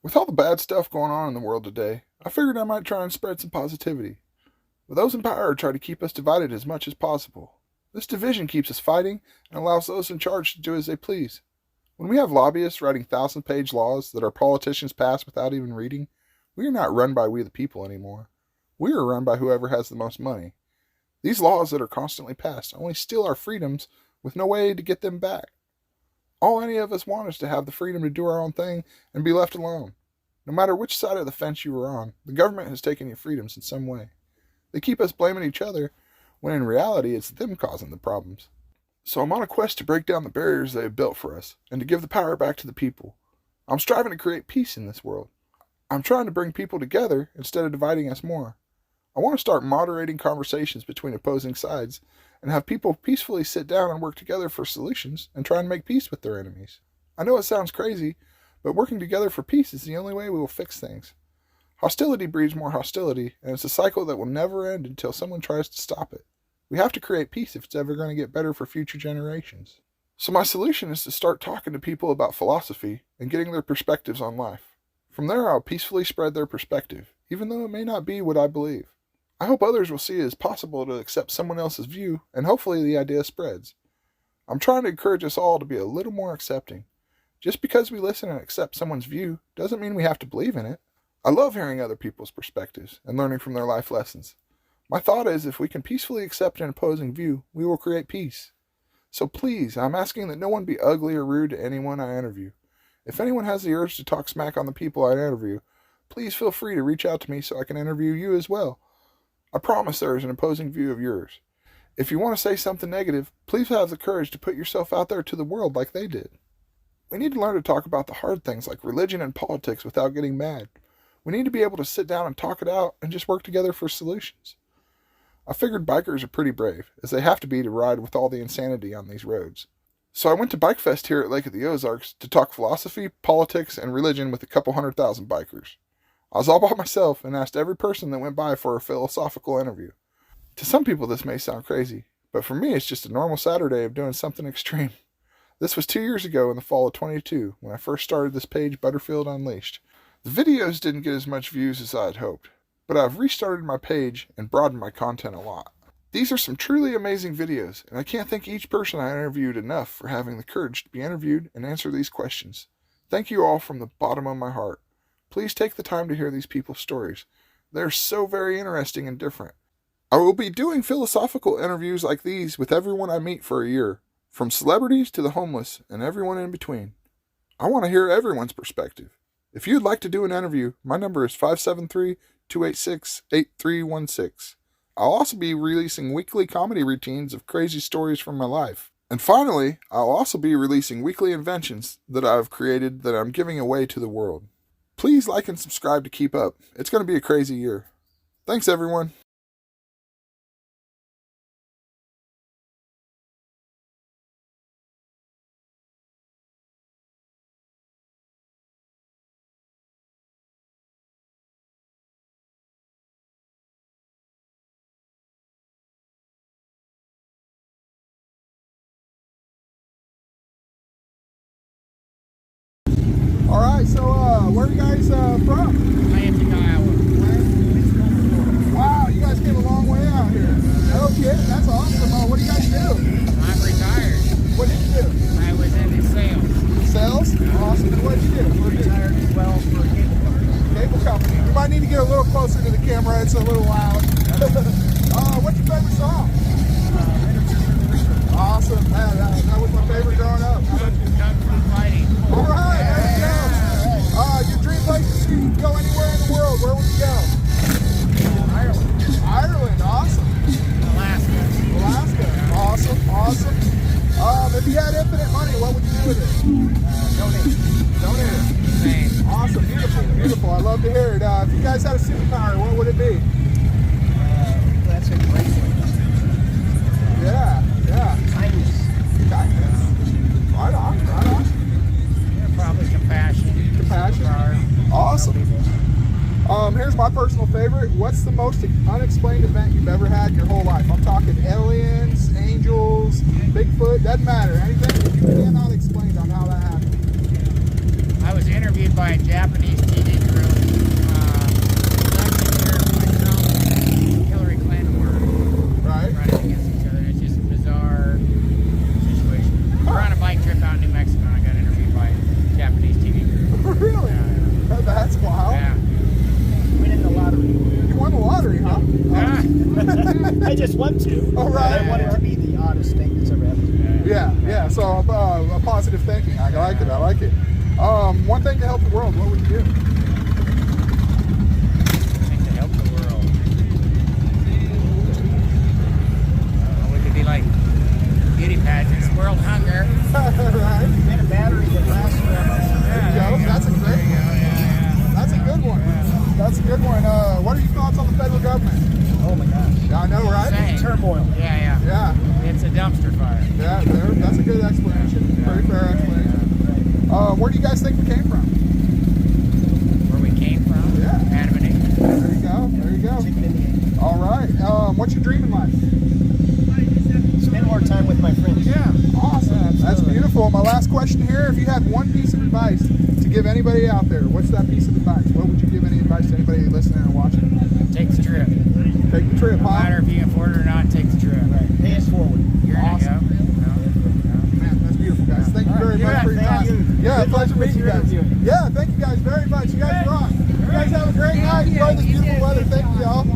With all the bad stuff going on in the world today, I figured I might try and spread some positivity. But those in power try to keep us divided as much as possible. This division keeps us fighting and allows those in charge to do as they please. When we have lobbyists writing 1,000-page laws that our politicians pass without even reading, we are not run by we the people anymore. We are run by whoever has the most money. These laws that are constantly passed only steal our freedoms with no way to get them back. All any of us want is to have the freedom to do our own thing and be left alone. No matter which side of the fence you are on, the government has taken your freedoms in some way. They keep us blaming each other, when in reality it's them causing the problems. So I'm on a quest to break down the barriers they have built for us, and to give the power back to the people. I'm striving to create peace in this world. I'm trying to bring people together instead of dividing us more. I want to start moderating conversations between opposing sides, and have people peacefully sit down and work together for solutions and try and make peace with their enemies. I know it sounds crazy, but working together for peace is the only way we will fix things. Hostility breeds more hostility, and it's a cycle that will never end until someone tries to stop it. We have to create peace if it's ever going to get better for future generations. So my solution is to start talking to people about philosophy and getting their perspectives on life. From there, I'll peacefully spread their perspective, even though it may not be what I believe. I hope others will see it as possible to accept someone else's view, and hopefully the idea spreads. I'm trying to encourage us all to be a little more accepting. Just because we listen and accept someone's view doesn't mean we have to believe in it. I love hearing other people's perspectives and learning from their life lessons. My thought is, if we can peacefully accept an opposing view, we will create peace. So please, I'm asking that no one be ugly or rude to anyone I interview. If anyone has the urge to talk smack on the people I interview, please feel free to reach out to me so I can interview you as well. I promise there is an opposing view of yours. If you want to say something negative, please have the courage to put yourself out there to the world like they did. We need to learn to talk about the hard things like religion and politics without getting mad. We need to be able to sit down and talk it out and just work together for solutions. I figured bikers are pretty brave, as they have to be to ride with all the insanity on these roads. So I went to BIKEFEST here at Lake of the Ozarks to talk philosophy, politics, and religion with a couple 100,000 bikers. I was all by myself and asked every person that went by for a philosophical interview. To some people this may sound crazy, but for me it's just a normal Saturday of doing something extreme. This was 2 years ago in the fall of 22 when I first started this page, Butterfield Unleashed. The videos didn't get as much views as I had hoped, but I've restarted my page and broadened my content a lot. These are some truly amazing videos, and I can't thank each person I interviewed enough for having the courage to be interviewed and answer these questions. Thank you all from the bottom of my heart. Please take the time to hear these people's stories. They're so very interesting and different. I will be doing philosophical interviews like these with everyone I meet for a year, from celebrities to the homeless and everyone in between. I want to hear everyone's perspective. If you'd like to do an interview, my number is 573-286-8316. I'll also be releasing weekly comedy routines of crazy stories from my life. And finally, I'll also be releasing weekly inventions that I've created that I'm giving away to the world. Please like and subscribe to keep up. It's going to be a crazy year. Thanks, everyone. All right, so where are you guys from? Lansing, Iowa. Wow, you guys came a long way out here. No kidding, that's awesome. What do you guys do? I'm retired. What did you do? I was in sales. Sales? Awesome. And what did you do? I'm retired as well for a cable company. Cable company. You might need to get a little closer to the camera. It's a little loud. What's your favorite song? Awesome, man. That was my favorite growing up. How about you? Kung Fu fighting. All right, there you go. Your dream place to see, go anywhere in the world. Where would you go? Ireland. Ireland, awesome. Alaska. Alaska, awesome. If you had infinite money, what would you do with it? Donate it. Same. Awesome, beautiful. I love to hear it. If you guys had a superpower, what would it be? That's a great one. Yeah. Kindness. Right on. Yeah, probably compassion. Awesome. Here's my personal favorite. What's the most unexplained event you've ever had in your whole life? I'm talking aliens, angels, Bigfoot, doesn't matter. Anything that you cannot explain on how that happened. I was interviewed by a Japanese TV I just want to. All right. I want it to be the oddest thing that's ever happened. Yeah. So positive thinking. I like it. One thing to help the world. What would you do? To help the world. We could be like beauty pageants, world hunger. Right. Get a battery that lasts forever. There you go. That's a great one. That's a good one. That's a good one. What are your thoughts on the federal government? Oh my gosh. Yeah, I know, right? Insane. Turmoil. Yeah. It's a dumpster fire. Yeah, that's a good explanation. Very fair explanation. Where do you guys think we came from? Where we came from? Yeah. Adam and Eve. There you go. Chicken and the egg. All right. What's your dream in life? Spend more time with my friends. Awesome. That's beautiful. My last question here, if you had one piece of advice to give anybody out there, what's that piece of advice? What would you give any advice to anybody listening or watching? Take the trip. Take the trip, No matter if you can afford it or not, take the trip. Right. Pay it forward. You're Awesome. gonna go. Man, that's beautiful, guys. Thank you very much for your time. Yeah, pleasure meeting you guys. Yeah, thank you guys very much. You guys rock. You guys have a great night. Enjoy this beautiful weather. Thank you, y'all.